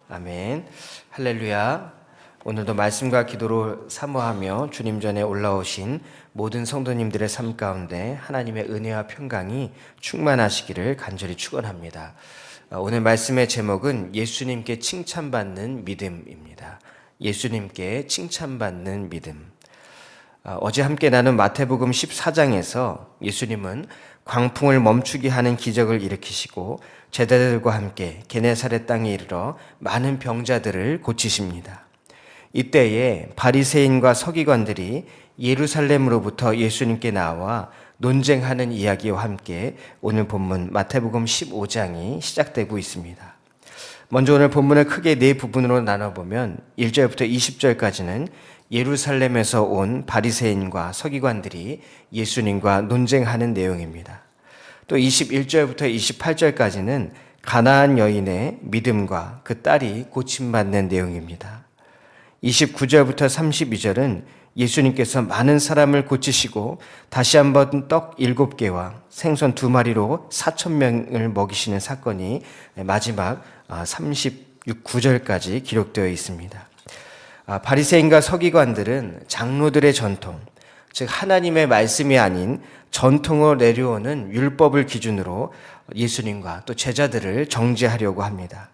아멘. 할렐루야. 오늘도 말씀과 기도로 사모하며 주님 전에 올라오신 모든 성도님들의 삶 가운데 하나님의 은혜와 평강이 충만하시기를 간절히 축원합니다. 오늘 말씀의 제목은 예수님께 칭찬받는 믿음입니다. 예수님께 칭찬받는 믿음. 어제 함께 나눈 마태복음 14장에서 예수님은 광풍을 멈추게 하는 기적을 일으키시고 제자들과 함께 게네사렛 땅에 이르러 많은 병자들을 고치십니다. 이때에 바리새인과 서기관들이 예루살렘으로부터 예수님께 나와 논쟁하는 이야기와 함께 오늘 본문 마태복음 15장이 시작되고 있습니다. 먼저 오늘 본문을 크게 네 부분으로 나눠보면 1절부터 20절까지는 예루살렘에서 온 바리새인과 서기관들이 예수님과 논쟁하는 내용입니다. 또 21절부터 28절까지는 가나안 여인의 믿음과 그 딸이 고침받는 내용입니다. 29절부터 32절은 예수님께서 많은 사람을 고치시고 다시 한번 떡 7개와 생선 2마리로 4,000명을 먹이시는 사건이 마지막 39절까지 기록되어 있습니다. 바리새인과 서기관들은 장로들의 전통, 즉 하나님의 말씀이 아닌 전통으로 내려오는 율법을 기준으로 예수님과 또 제자들을 정죄하려고 합니다.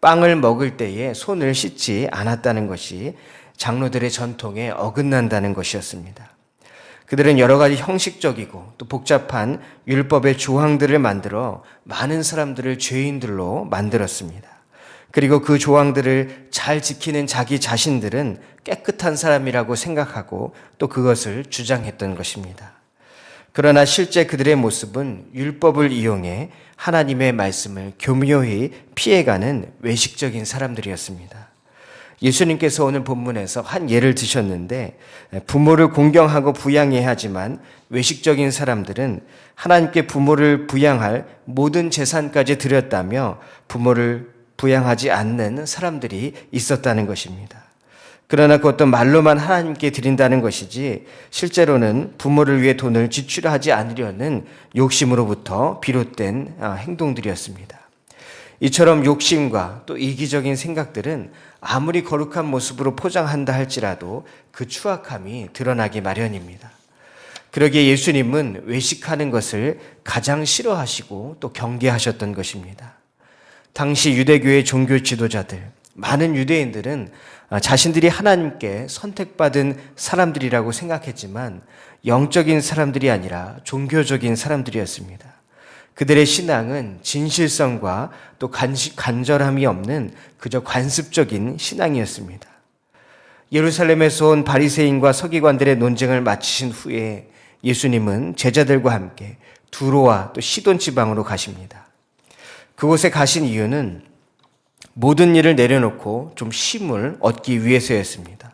빵을 먹을 때에 손을 씻지 않았다는 것이 장로들의 전통에 어긋난다는 것이었습니다. 그들은 여러 가지 형식적이고 또 복잡한 율법의 조항들을 만들어 많은 사람들을 죄인들로 만들었습니다. 그리고 그 조항들을 잘 지키는 자기 자신들은 깨끗한 사람이라고 생각하고 또 그것을 주장했던 것입니다. 그러나 실제 그들의 모습은 율법을 이용해 하나님의 말씀을 교묘히 피해가는 외식적인 사람들이었습니다. 예수님께서 오늘 본문에서 한 예를 드셨는데 부모를 공경하고 부양해야 하지만 외식적인 사람들은 하나님께 부모를 부양할 모든 재산까지 드렸다며 부모를 부양하지 않는 사람들이 있었다는 것입니다. 그러나 그것도 말로만 하나님께 드린다는 것이지 실제로는 부모를 위해 돈을 지출하지 않으려는 욕심으로부터 비롯된 행동들이었습니다. 이처럼 욕심과 또 이기적인 생각들은 아무리 거룩한 모습으로 포장한다 할지라도 그 추악함이 드러나기 마련입니다. 그러기에 예수님은 외식하는 것을 가장 싫어하시고 또 경계하셨던 것입니다. 당시 유대교의 종교 지도자들, 많은 유대인들은 자신들이 하나님께 선택받은 사람들이라고 생각했지만 영적인 사람들이 아니라 종교적인 사람들이었습니다. 그들의 신앙은 진실성과 또 간절함이 없는 그저 관습적인 신앙이었습니다. 예루살렘에서 온 바리새인과 서기관들의 논쟁을 마치신 후에 예수님은 제자들과 함께 두로와 또 시돈 지방으로 가십니다. 그곳에 가신 이유는 모든 일을 내려놓고 좀 쉼을 얻기 위해서였습니다.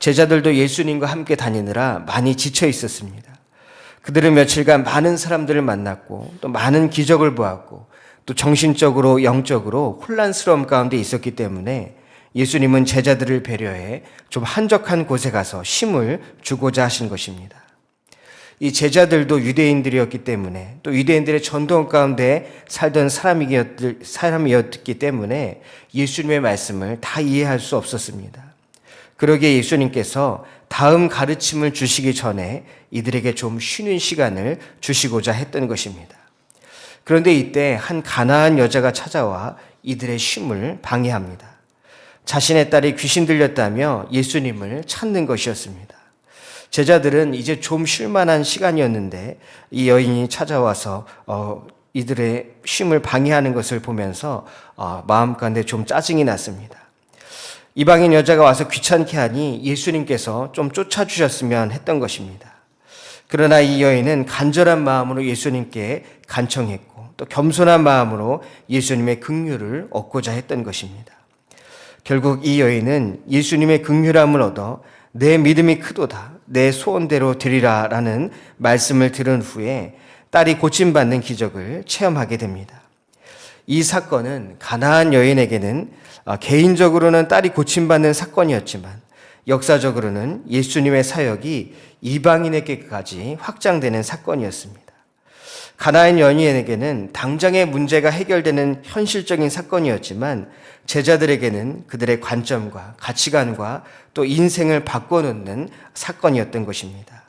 제자들도 예수님과 함께 다니느라 많이 지쳐 있었습니다. 그들은 며칠간 많은 사람들을 만났고 또 많은 기적을 보았고 또 정신적으로 영적으로 혼란스러움 가운데 있었기 때문에 예수님은 제자들을 배려해 좀 한적한 곳에 가서 쉼을 주고자 하신 것입니다. 이 제자들도 유대인들이었기 때문에 또 유대인들의 전통 가운데 살던 사람이었기 때문에 예수님의 말씀을 다 이해할 수 없었습니다. 그러기에 예수님께서 다음 가르침을 주시기 전에 이들에게 좀 쉬는 시간을 주시고자 했던 것입니다. 그런데 이때 한 가나안 여자가 찾아와 이들의 쉼을 방해합니다. 자신의 딸이 귀신 들렸다며 예수님을 찾는 것이었습니다. 제자들은 이제 좀 쉴만한 시간이었는데 이 여인이 찾아와서 이들의 쉼을 방해하는 것을 보면서 마음 가운데 좀 짜증이 났습니다. 이방인 여자가 와서 귀찮게 하니 예수님께서 좀 쫓아주셨으면 했던 것입니다. 그러나 이 여인은 간절한 마음으로 예수님께 간청했고 또 겸손한 마음으로 예수님의 긍휼을 얻고자 했던 것입니다. 결국 이 여인은 예수님의 긍휼함을 얻어 내 믿음이 크도다, 내 소원대로 되리라 라는 말씀을 들은 후에 딸이 고침받는 기적을 체험하게 됩니다. 이 사건은 가나안 여인에게는 개인적으로는 딸이 고침받는 사건이었지만 역사적으로는 예수님의 사역이 이방인에게까지 확장되는 사건이었습니다. 가나안 여인에게는 당장의 문제가 해결되는 현실적인 사건이었지만 제자들에게는 그들의 관점과 가치관과 또 인생을 바꿔놓는 사건이었던 것입니다.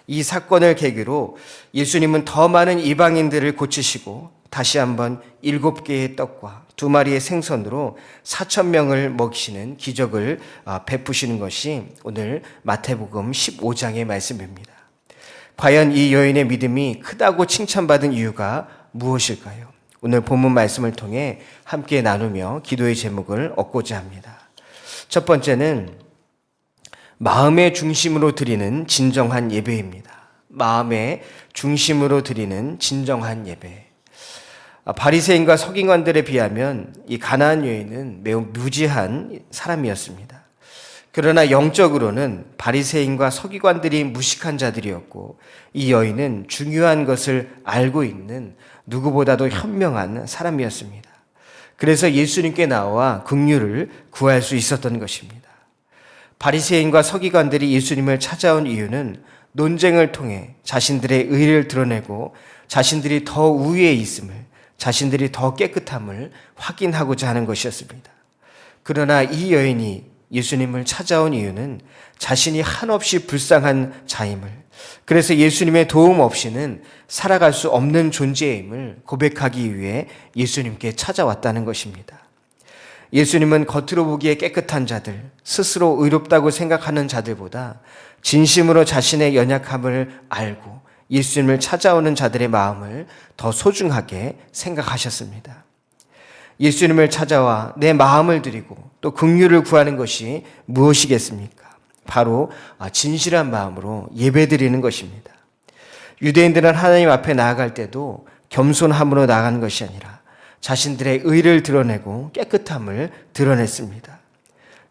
이 사건을 계기로 예수님은 더 많은 이방인들을 고치시고 다시 한번 7개의 떡과 2마리의 생선으로 4,000명을 먹이시는 기적을 베푸시는 것이 오늘 마태복음 15장의 말씀입니다. 과연 이 여인의 믿음이 크다고 칭찬받은 이유가 무엇일까요? 오늘 본문 말씀을 통해 함께 나누며 기도의 제목을 얻고자 합니다. 첫 번째는 마음의 중심으로 드리는 진정한 예배입니다. 마음의 중심으로 드리는 진정한 예배. 바리새인과 서기관들에 비하면 이 가나안 여인은 매우 무지한 사람이었습니다. 그러나 영적으로는 바리새인과 서기관들이 무식한 자들이었고 이 여인은 중요한 것을 알고 있는 누구보다도 현명한 사람이었습니다. 그래서 예수님께 나와 긍휼을 구할 수 있었던 것입니다. 바리새인과 서기관들이 예수님을 찾아온 이유는 논쟁을 통해 자신들의 의를 드러내고 자신들이 더 우위에 있음을, 자신들이 더 깨끗함을 확인하고자 하는 것이었습니다. 그러나 이 여인이 예수님을 찾아온 이유는 자신이 한없이 불쌍한 자임을, 그래서 예수님의 도움 없이는 살아갈 수 없는 존재임을 고백하기 위해 예수님께 찾아왔다는 것입니다. 예수님은 겉으로 보기에 깨끗한 자들, 스스로 의롭다고 생각하는 자들보다 진심으로 자신의 연약함을 알고 예수님을 찾아오는 자들의 마음을 더 소중하게 생각하셨습니다. 예수님을 찾아와 내 마음을 드리고 또 긍휼을 구하는 것이 무엇이겠습니까? 바로 진실한 마음으로 예배드리는 것입니다. 유대인들은 하나님 앞에 나아갈 때도 겸손함으로 나아가는 것이 아니라 자신들의 의를 드러내고 깨끗함을 드러냈습니다.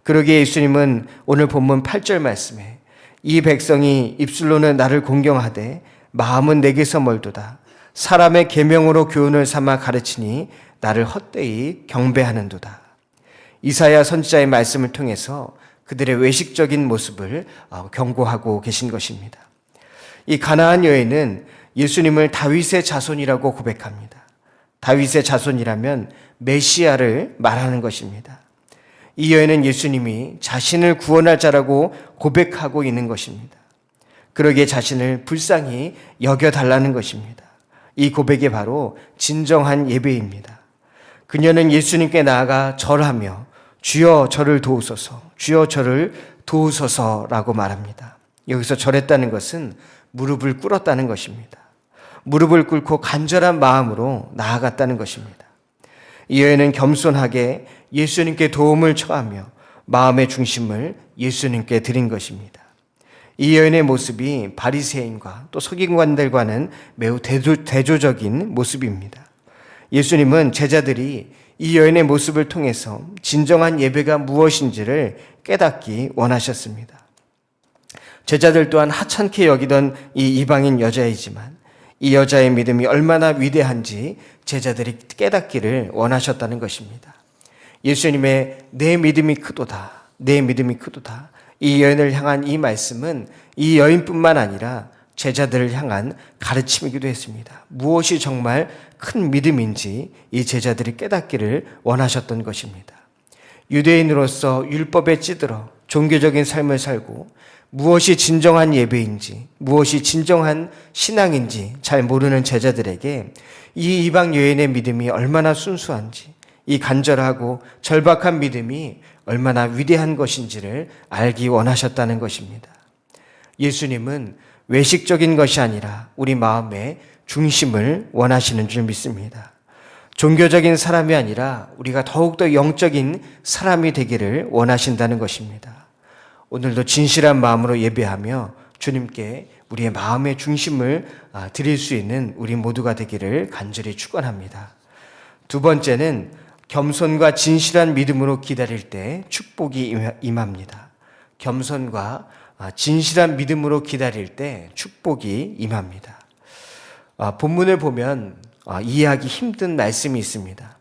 그러기에 예수님은 오늘 본문 8절 말씀에 이 백성이 입술로는 나를 공경하되 마음은 내게서 멀도다. 사람의 계명으로 교훈을 삼아 가르치니 나를 헛되이 경배하는도다. 이사야 선지자의 말씀을 통해서 그들의 외식적인 모습을 경고하고 계신 것입니다. 이 가나안 여인은 예수님을 다윗의 자손이라고 고백합니다. 다윗의 자손이라면 메시아를 말하는 것입니다. 이 여인은 예수님이 자신을 구원할 자라고 고백하고 있는 것입니다. 그러기에 자신을 불쌍히 여겨달라는 것입니다. 이 고백이 바로 진정한 예배입니다. 그녀는 예수님께 나아가 절하며 주여 저를 도우소서, 주여 저를 도우소서라고 말합니다. 여기서 절했다는 것은 무릎을 꿇었다는 것입니다. 무릎을 꿇고 간절한 마음으로 나아갔다는 것입니다. 이 여인은 겸손하게 예수님께 도움을 청하며 마음의 중심을 예수님께 드린 것입니다. 이 여인의 모습이 바리새인과 또 서기관들과는 매우 대조적인 모습입니다. 예수님은 제자들이 이 여인의 모습을 통해서 진정한 예배가 무엇인지를 깨닫기 원하셨습니다. 제자들 또한 하찮게 여기던 이 이방인 여자이지만 이 여자의 믿음이 얼마나 위대한지 제자들이 깨닫기를 원하셨다는 것입니다. 예수님의 내 믿음이 크도다, 내 믿음이 크도다. 이 여인을 향한 이 말씀은 이 여인뿐만 아니라 제자들을 향한 가르침이기도 했습니다. 무엇이 정말 큰 믿음인지 이 제자들이 깨닫기를 원하셨던 것입니다. 유대인으로서 율법에 찌들어 종교적인 삶을 살고 무엇이 진정한 예배인지, 무엇이 진정한 신앙인지 잘 모르는 제자들에게 이 이방 여인의 믿음이 얼마나 순수한지, 이 간절하고 절박한 믿음이 얼마나 위대한 것인지를 알기 원하셨다는 것입니다. 예수님은 외식적인 것이 아니라 우리 마음의 중심을 원하시는 줄 믿습니다. 종교적인 사람이 아니라 우리가 더욱더 영적인 사람이 되기를 원하신다는 것입니다. 오늘도 진실한 마음으로 예배하며 주님께 우리의 마음의 중심을 드릴 수 있는 우리 모두가 되기를 간절히 축원합니다. 두 번째는 겸손과 진실한 믿음으로 기다릴 때 축복이 임합니다. 겸손과 진실한 믿음으로 기다릴 때 축복이 임합니다. 본문을 보면 이해하기 힘든 말씀이 있습니다.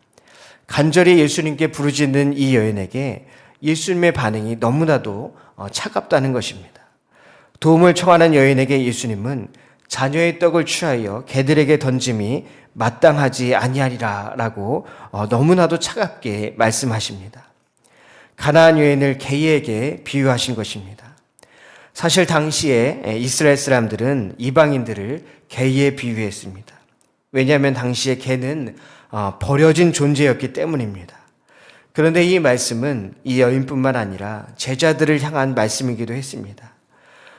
간절히 예수님께 부르짖는 이 여인에게 예수님의 반응이 너무나도 차갑다는 것입니다. 도움을 청하는 여인에게 예수님은 자녀의 떡을 취하여 개들에게 던짐이 마땅하지 아니하리라라고 너무나도 차갑게 말씀하십니다. 가나안 여인을 개에게 비유하신 것입니다. 사실 당시에 이스라엘 사람들은 이방인들을 개에 비유했습니다. 왜냐하면 당시에 개는 버려진 존재였기 때문입니다. 그런데 이 말씀은 이 여인뿐만 아니라 제자들을 향한 말씀이기도 했습니다.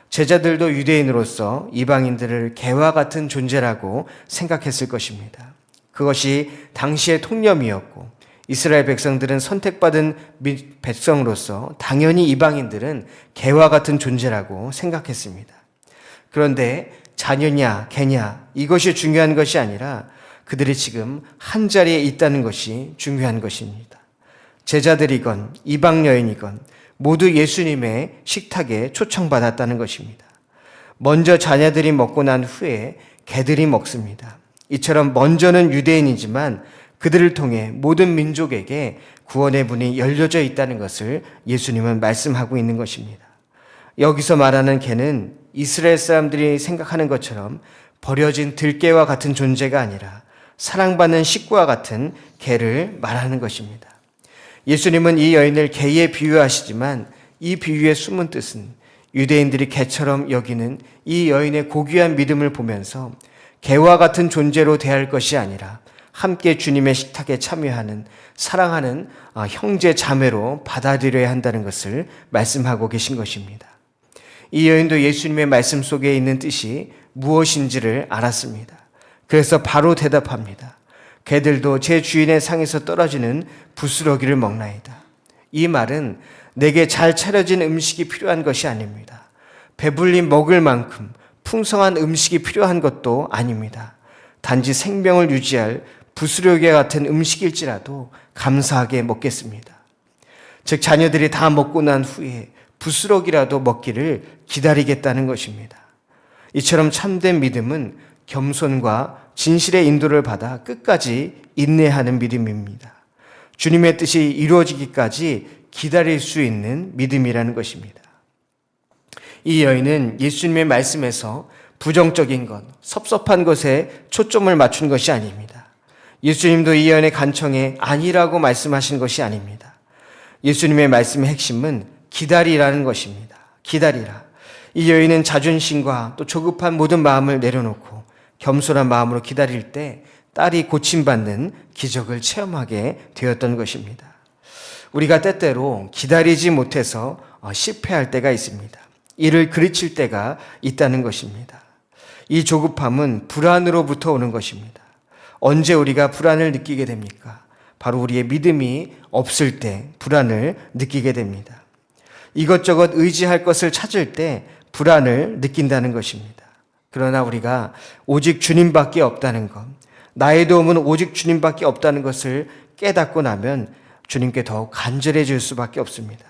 제자들도 유대인으로서 이방인들을 개와 같은 존재라고 생각했을 것입니다. 그것이 당시의 통념이었고 이스라엘 백성들은 선택받은 백성으로서 당연히 이방인들은 개와 같은 존재라고 생각했습니다. 그런데 자녀냐 개냐 이것이 중요한 것이 아니라 그들이 지금 한 자리에 있다는 것이 중요한 것입니다. 제자들이건 이방 여인이건 모두 예수님의 식탁에 초청받았다는 것입니다. 먼저 자녀들이 먹고 난 후에 개들이 먹습니다. 이처럼 먼저는 유대인이지만 그들을 통해 모든 민족에게 구원의 문이 열려져 있다는 것을 예수님은 말씀하고 있는 것입니다. 여기서 말하는 개는 이스라엘 사람들이 생각하는 것처럼 버려진 들개와 같은 존재가 아니라 사랑받는 식구와 같은 개를 말하는 것입니다. 예수님은 이 여인을 개에 비유하시지만 이 비유의 숨은 뜻은 유대인들이 개처럼 여기는 이 여인의 고귀한 믿음을 보면서 개와 같은 존재로 대할 것이 아니라 함께 주님의 식탁에 참여하는 사랑하는 형제 자매로 받아들여야 한다는 것을 말씀하고 계신 것입니다. 이 여인도 예수님의 말씀 속에 있는 뜻이 무엇인지를 알았습니다. 그래서 바로 대답합니다. 개들도 제 주인의 상에서 떨어지는 부스러기를 먹나이다. 이 말은 내게 잘 차려진 음식이 필요한 것이 아닙니다. 배불리 먹을 만큼 풍성한 음식이 필요한 것도 아닙니다. 단지 생명을 유지할 부스러기 같은 음식일지라도 감사하게 먹겠습니다. 즉 자녀들이 다 먹고 난 후에 부스러기라도 먹기를 기다리겠다는 것입니다. 이처럼 참된 믿음은 겸손과 진실의 인도를 받아 끝까지 인내하는 믿음입니다. 주님의 뜻이 이루어지기까지 기다릴 수 있는 믿음이라는 것입니다. 이 여인은 예수님의 말씀에서 부정적인 것, 섭섭한 것에 초점을 맞춘 것이 아닙니다. 예수님도 이 여인의 간청에 아니라고 말씀하신 것이 아닙니다. 예수님의 말씀의 핵심은 기다리라는 것입니다. 기다리라. 이 여인은 자존심과 또 조급한 모든 마음을 내려놓고 겸손한 마음으로 기다릴 때 딸이 고침받는 기적을 체험하게 되었던 것입니다. 우리가 때때로 기다리지 못해서 실패할 때가 있습니다. 이를 그르칠 때가 있다는 것입니다. 이 조급함은 불안으로부터 오는 것입니다. 언제 우리가 불안을 느끼게 됩니까? 바로 우리의 믿음이 없을 때 불안을 느끼게 됩니다. 이것저것 의지할 것을 찾을 때 불안을 느낀다는 것입니다. 그러나 우리가 오직 주님밖에 없다는 것, 나의 도움은 오직 주님밖에 없다는 것을 깨닫고 나면 주님께 더욱 간절해질 수밖에 없습니다.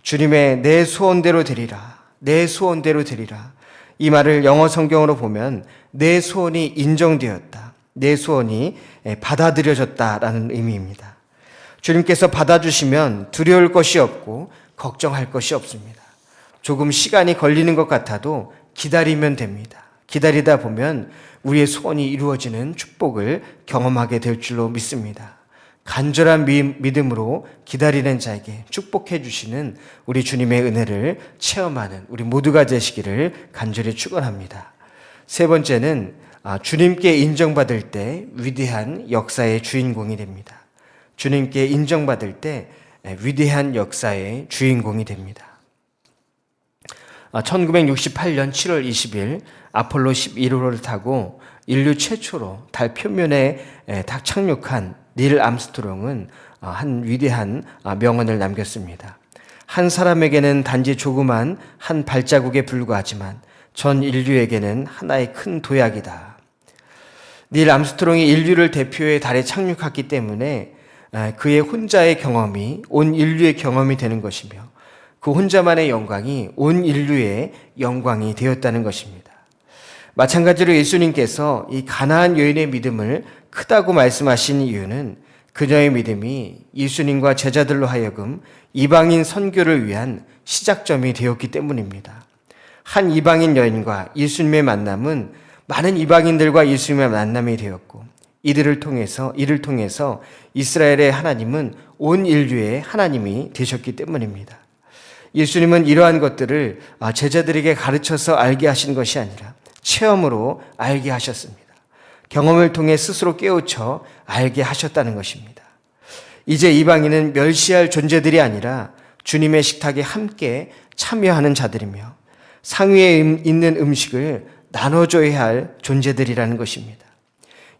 주님의 내 소원대로 되리라, 내 소원대로 되리라. 이 말을 영어 성경으로 보면 내 소원이 인정되었다, 내 소원이 받아들여졌다라는 의미입니다. 주님께서 받아주시면 두려울 것이 없고 걱정할 것이 없습니다. 조금 시간이 걸리는 것 같아도 기다리면 됩니다. 기다리다 보면 우리의 소원이 이루어지는 축복을 경험하게 될 줄로 믿습니다. 간절한 믿음으로 기다리는 자에게 축복해 주시는 우리 주님의 은혜를 체험하는 우리 모두가 되시기를 간절히 축원합니다. 세 번째는 주님께 인정받을 때 위대한 역사의 주인공이 됩니다. 주님께 인정받을 때 위대한 역사의 주인공이 됩니다. 1968년 7월 20일 아폴로 11호를 타고 인류 최초로 달 표면에 착륙한 닐 암스트롱은 한 위대한 명언을 남겼습니다. 한 사람에게는 단지 조그만 한 발자국에 불과하지만 전 인류에게는 하나의 큰 도약이다. 닐 암스트롱이 인류를 대표해 달에 착륙했기 때문에 그의 혼자의 경험이 온 인류의 경험이 되는 것이며 그 혼자만의 영광이 온 인류의 영광이 되었다는 것입니다. 마찬가지로 예수님께서 이 가나안 여인의 믿음을 크다고 말씀하신 이유는 그녀의 믿음이 예수님과 제자들로 하여금 이방인 선교를 위한 시작점이 되었기 때문입니다. 한 이방인 여인과 예수님의 만남은 많은 이방인들과 예수님의 만남이 되었고 이를 통해서 이스라엘의 하나님은 온 인류의 하나님이 되셨기 때문입니다. 예수님은 이러한 것들을 제자들에게 가르쳐서 알게 하신 것이 아니라 체험으로 알게 하셨습니다. 경험을 통해 스스로 깨우쳐 알게 하셨다는 것입니다. 이제 이방인은 멸시할 존재들이 아니라 주님의 식탁에 함께 참여하는 자들이며 상위에 있는 음식을 나눠줘야 할 존재들이라는 것입니다.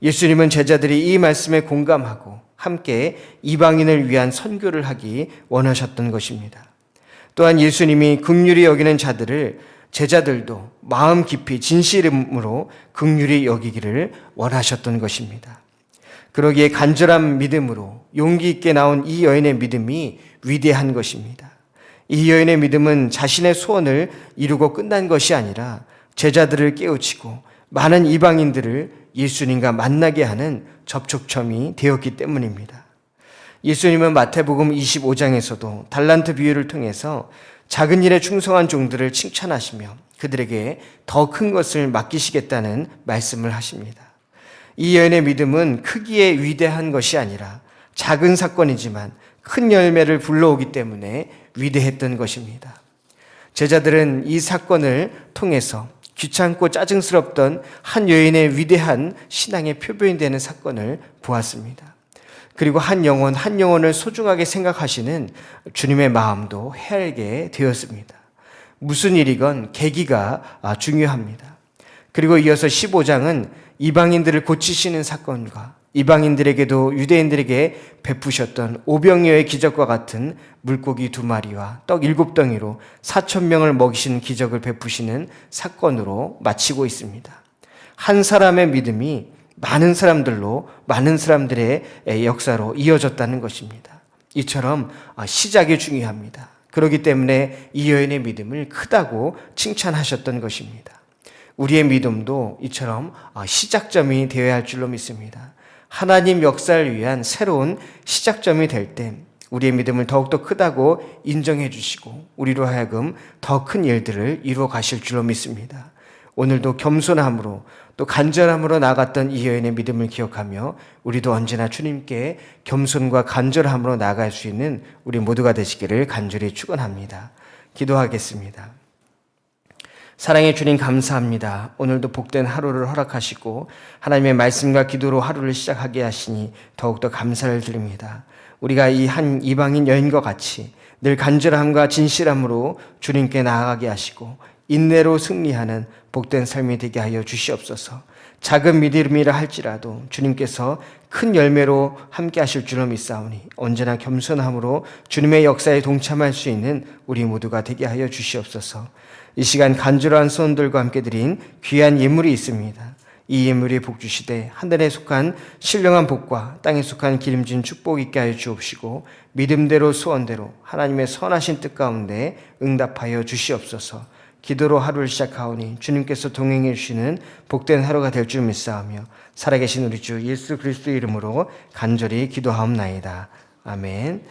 예수님은 제자들이 이 말씀에 공감하고 함께 이방인을 위한 선교를 하기 원하셨던 것입니다. 또한 예수님이 긍휼히 여기는 자들을 제자들도 마음 깊이 진실함으로 긍휼히 여기기를 원하셨던 것입니다. 그러기에 간절한 믿음으로 용기 있게 나온 이 여인의 믿음이 위대한 것입니다. 이 여인의 믿음은 자신의 소원을 이루고 끝난 것이 아니라 제자들을 깨우치고 많은 이방인들을 예수님과 만나게 하는 접촉점이 되었기 때문입니다. 예수님은 마태복음 25장에서도 달란트 비유를 통해서 작은 일에 충성한 종들을 칭찬하시며 그들에게 더 큰 것을 맡기시겠다는 말씀을 하십니다. 이 여인의 믿음은 크기에 위대한 것이 아니라 작은 사건이지만 큰 열매를 불러오기 때문에 위대했던 것입니다. 제자들은 이 사건을 통해서 귀찮고 짜증스럽던 한 여인의 위대한 신앙의 표본이 되는 사건을 보았습니다. 그리고 한 영혼을 소중하게 생각하시는 주님의 마음도 헤아리게 되었습니다. 무슨 일이건 계기가 중요합니다. 그리고 이어서 15장은 이방인들을 고치시는 사건과 이방인들에게도 유대인들에게 베푸셨던 오병이어의 기적과 같은 물고기 2마리와 떡 7덩이로 4,000명을 먹이시는 기적을 베푸시는 사건으로 마치고 있습니다. 한 사람의 믿음이 많은 사람들의 역사로 이어졌다는 것입니다. 이처럼 시작이 중요합니다. 그렇기 때문에 이 여인의 믿음을 크다고 칭찬하셨던 것입니다. 우리의 믿음도 이처럼 시작점이 되어야 할 줄로 믿습니다. 하나님 역사를 위한 새로운 시작점이 될 때 우리의 믿음을 더욱더 크다고 인정해 주시고 우리로 하여금 더 큰 일들을 이루어 가실 줄로 믿습니다. 오늘도 겸손함으로 또 간절함으로 나아갔던 이 여인의 믿음을 기억하며 우리도 언제나 주님께 겸손과 간절함으로 나아갈 수 있는 우리 모두가 되시기를 간절히 축원합니다. 기도하겠습니다. 사랑의 주님 감사합니다. 오늘도 복된 하루를 허락하시고 하나님의 말씀과 기도로 하루를 시작하게 하시니 더욱더 감사를 드립니다. 우리가 이 한 이방인 여인과 같이 늘 간절함과 진실함으로 주님께 나아가게 하시고 인내로 승리하는 복된 삶이 되게 하여 주시옵소서. 작은 믿음이라 할지라도 주님께서 큰 열매로 함께 하실 줄로 믿사오니 언제나 겸손함으로 주님의 역사에 동참할 수 있는 우리 모두가 되게 하여 주시옵소서. 이 시간 간절한 소원들과 함께 드린 귀한 예물이 있습니다. 이 예물이 복 주시되 하늘에 속한 신령한 복과 땅에 속한 기름진 축복 있게 하여 주옵시고 믿음대로 소원대로 하나님의 선하신 뜻 가운데 응답하여 주시옵소서. 기도로 하루를 시작하오니 주님께서 동행해 주시는 복된 하루가 될 줄 믿사오며 살아계신 우리 주 예수 그리스도 이름으로 간절히 기도하옵나이다. 아멘.